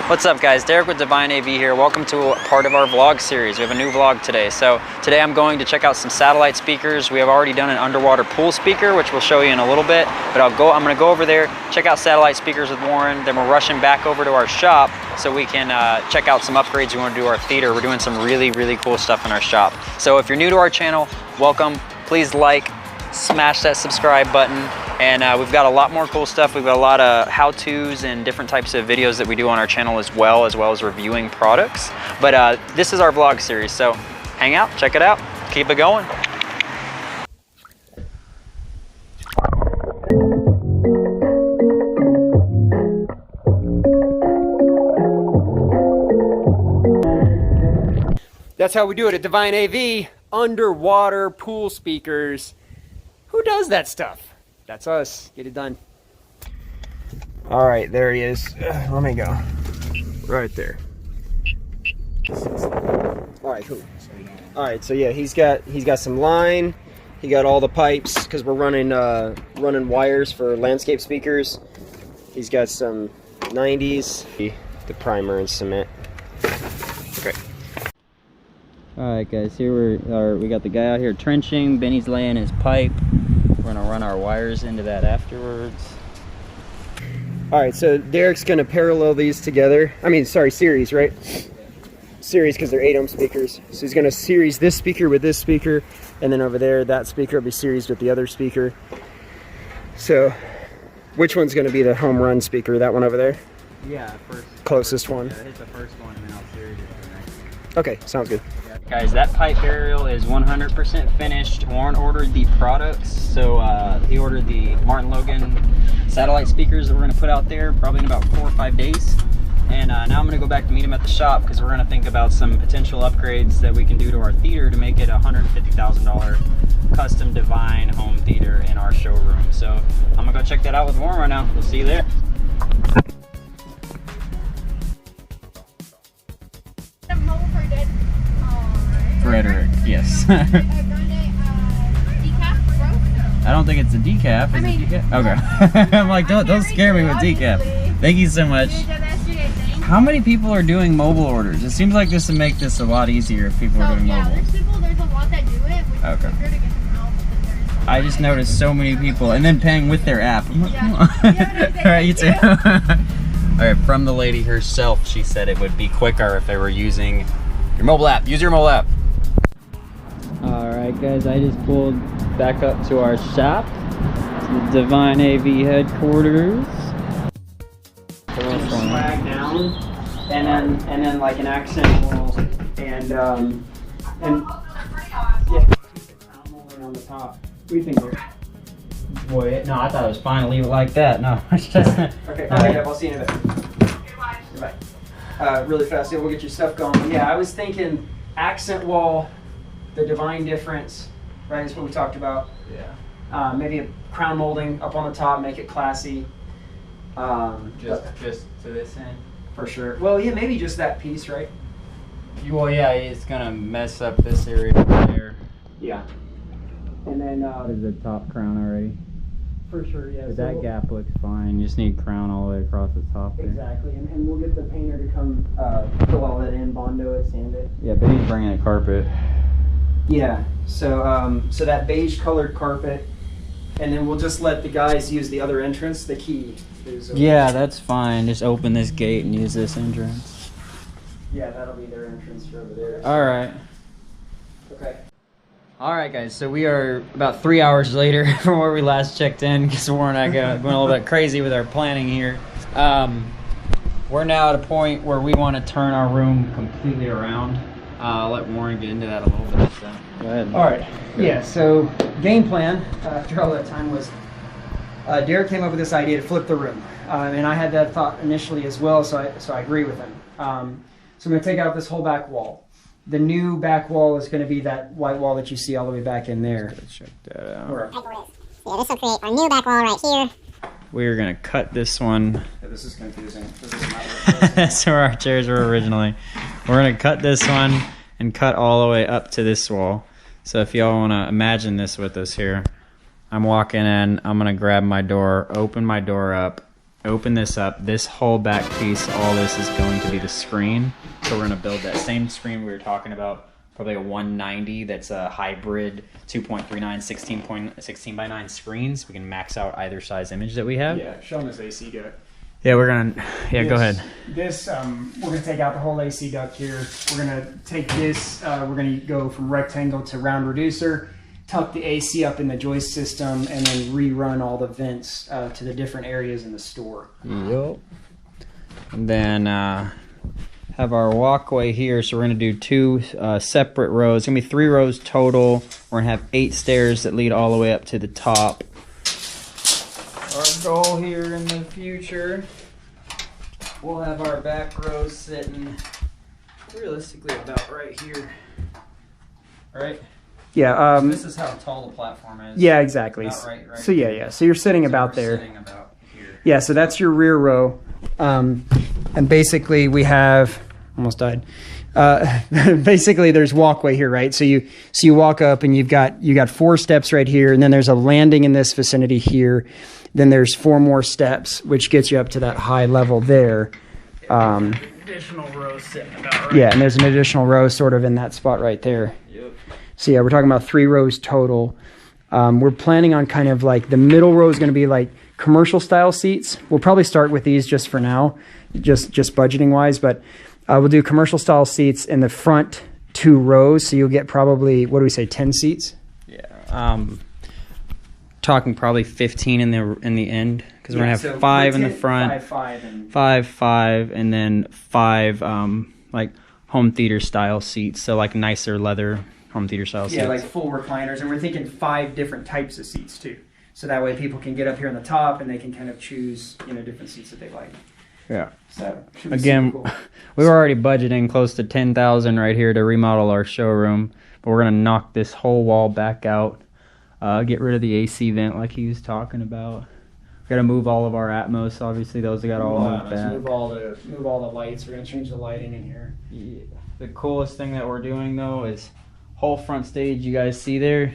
What's up guys, Derek with DAV AV here. Welcome to part of our vlog series. We have a new vlog today. So today I'm going to check out some satellite speakers. We have already done an underwater pool speaker, which we'll show you in a little bit. But I'm gonna go over there, check out satellite speakers with Warren. Then we're rushing back over to our shop so we can check out some upgrades we want to do to our theater. We're doing some really cool stuff in our shop. So if you're new to our channel, welcome. Please like, smash that subscribe button. And we've got a lot more cool stuff. We've got a lot of how-tos and different types of videos that we do on our channel as well as reviewing products. But this is our vlog series, so hang out, check it out, keep it going. That's how we do it at DAV AV, underwater pool speakers. Who does that stuff? That's us. Get it done. All right, there he is. Let me go. Right there. All right, cool. All right, so yeah, he's got some line. He got all the pipes because we're running wires for landscape speakers. He's got some 90s, the primer and cement. Okay. All right, guys. Here we got the guy out here trenching. Benny's laying his pipe. We're gonna run our wires into that afterwards. All right, so Derek's gonna parallel these together. I mean, sorry, series, right? Series, because they're 8-ohm speakers. So he's gonna series this speaker with this speaker, and then over there, that speaker will be series with the other speaker. So, which one's gonna be the home run speaker? That one over there? Yeah, closest one. Yeah, hit the first one, and then I'll series it to the next. Okay, sounds good. Guys, that pipe burial is 100% finished. Warren ordered the products, so he ordered the MartinLogan satellite speakers that we're going to put out there probably in about 4 or 5 days. And now I'm going to go back to meet him at the shop because we're going to think about some potential upgrades that we can do to our theater to make it a $150,000 custom Divine home theater in our showroom. So I'm going to go check that out with Warren right now. We'll see you there. Frederick, yes. Decaf, bro? I don't think it's a decaf. Is it decaf? Okay. I'm like, don't scare me with decaf. Thank you so much. How many people are doing mobile orders? It seems like this would make this a lot easier if people are doing mobile. There's a lot that do it. Okay. I just noticed so many people, and then paying with their app. I'm like, come on. All right, you too. All right, from the lady herself, she said it would be quicker if they were using your mobile app. Use your mobile app. Alright guys, I just pulled back up to our shop. It's the DAV AV Headquarters. Swag down, and then like an accent wall, and yeah, on the top. What do you think here? Boy, no, I thought it was fine to leave it like that. No, it's just okay. I'll see you in a bit. Goodbye. Really fast, yeah, we'll get your stuff going. Yeah, I was thinking accent wall. The divine difference, right, is what we talked about. Yeah. Maybe a crown molding up on the top, make it classy. Just to this end? For sure. Well, yeah, maybe just that piece, right? Well, yeah, it's gonna mess up this area right there. Yeah. And then there's a top crown already. For sure, yeah. But so that gap looks fine. You just need crown all the way across the top there. Exactly, and we'll get the painter to come fill all that in, bondo it, sand it. Yeah, but he's bringing a carpet. Yeah, so so that beige colored carpet, and then we'll just let the guys use the other entrance, the key. Yeah, that's fine. Just open this gate and use this entrance. Yeah, that'll be their entrance over there. So. All right. Okay. All right, guys. So we are about 3 hours later from where we last checked in because Warren and I went a little bit crazy with our planning here. We're now at a point where we want to turn our room completely around. I'll let Warren get into that a little bit. So. Go ahead. All right. Yeah, so game plan after all that time was Derek came up with this idea to flip the room. And I had that thought initially as well, so I agree with him. So I'm going to take out this whole back wall. The new back wall is going to be that white wall that you see all the way back in there. Let's check that out. Yeah, this will create our new back wall right here. We're going to cut this one. Yeah, this is confusing. This is not That's where our chairs were originally. We're going to cut this one and cut all the way up to this wall. So if y'all want to imagine this with us here, I'm walking in, I'm going to grab my door, open my door up, open this up, this whole back piece, all this is going to be the screen. So we're going to build that same screen we were talking about, probably a 190 that's a hybrid 2.39 16 by 9 screens. We can max out either size image that we have. Yeah, show them this AC duct. Yeah, we're going to, go ahead. This, we're going to take out the whole AC duct here. We're going to take this, we're going to go from rectangle to round reducer, tuck the AC up in the joist system, and then rerun all the vents to the different areas in the store. Yep. And then have our walkway here. So we're going to do 2 separate rows. It's going to be 3 rows total. We're going to have 8 stairs that lead all the way up to the top. Our goal here in the future, we'll have our back rows sitting realistically about right here. Right? Yeah. This is how tall the platform is. Yeah, exactly. Right so yeah. So you're sitting about there. Sitting about here. Yeah. So that's your rear row, and basically we have almost died. Basically, there's walkway here, right? So you walk up and you've got 4 steps right here, and then there's a landing in this vicinity here. Then there's 4 more steps, which gets you up to that high level there. Additional row sitting about right. Yeah, and there's an additional row sort of in that spot right there. Yep. So yeah, we're talking about 3 rows total. We're planning on kind of like the middle row is going to be like commercial style seats. We'll probably start with these just for now, just budgeting wise, but we'll do commercial style seats in the front 2 rows. So you'll get probably, what do we say, 10 seats? Yeah. Talking probably 15 in the end, because we're gonna have 5 in the front, 5, and then 5 like home theater style seats. So like nicer leather home theater style seats. Yeah, like full recliners, and we're thinking 5 different types of seats too. So that way people can get up here on the top and they can kind of choose, different seats that they like. Yeah. So again, cool. we were already budgeting close to $10,000 right here to remodel our showroom, but we're gonna knock this whole wall back out. Get rid of the AC vent like he was talking about. Got to move all of our Atmos. Obviously, those got all moved back. Move all the lights. We're gonna change the lighting in here. Yeah. The coolest thing that we're doing though is whole front stage. You guys see there?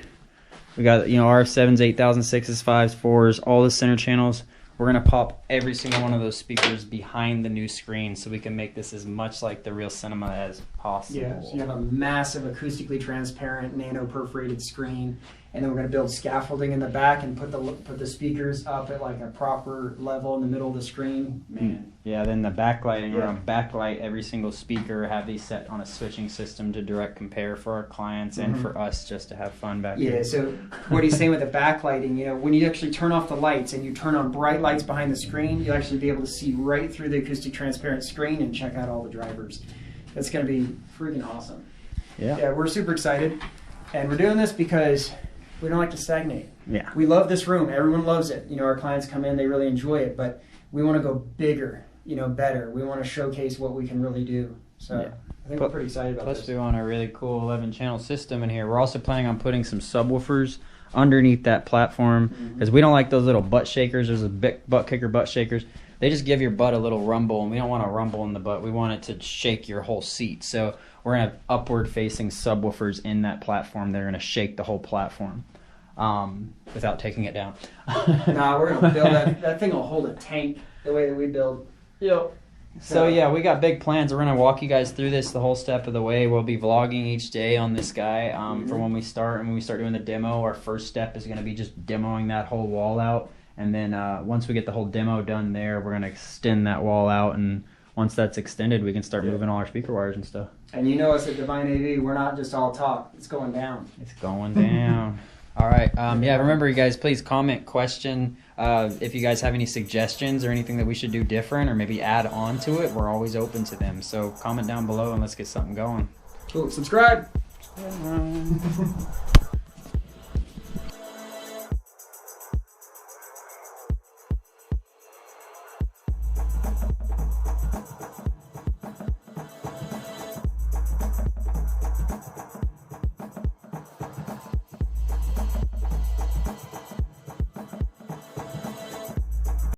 We got RF7s, 8006s, 5s, 4s, all the center channels. We're gonna pop every single one of those speakers behind the new screen, so we can make this as much like the real cinema as possible. Yeah. So you have a massive acoustically transparent nano perforated screen. And then we're going to build scaffolding in the back and put the speakers up at like a proper level in the middle of the screen. Man. Yeah, then the backlighting, we're going to backlight every single speaker, have these set on a switching system to direct compare for our clients and for us just to have fun back here. Yeah, so what he's saying with the backlighting, when you actually turn off the lights and you turn on bright lights behind the screen, you'll actually be able to see right through the acoustic transparent screen and check out all the drivers. That's going to be freaking awesome. Yeah, we're super excited. And we're doing this because we don't like to stagnate. Yeah. We love this room. Everyone loves it. Our clients come in, they really enjoy it, but we want to go bigger, better. We want to showcase what we can really do. So I think we're pretty excited about this. Plus we want a really cool 11-channel system in here. We're also planning on putting some subwoofers underneath that platform, because we don't like those little butt shakers. There's a big butt kicker butt shakers. They just give your butt a little rumble, and we don't want a rumble in the butt. We want it to shake your whole seat. So we're going to have upward-facing subwoofers in that platform. They're going to shake the whole platform without taking it down. Nah, we're going to build that thing will hold a tank the way that we build. Yep. So yeah, we got big plans. We're going to walk you guys through this the whole step of the way. We'll be vlogging each day on this guy from when we start. And when we start doing the demo, our first step is going to be just demoing that whole wall out. And then once we get the whole demo done there, we're going to extend that wall out. And once that's extended, we can start moving all our speaker wires and stuff. And us at Divine AV, we're not just all talk. It's going down. It's going down. All right. Yeah, remember, you guys, please comment, question. If you guys have any suggestions or anything that we should do different or maybe add on to it, we're always open to them. So comment down below and let's get something going. Cool. Subscribe.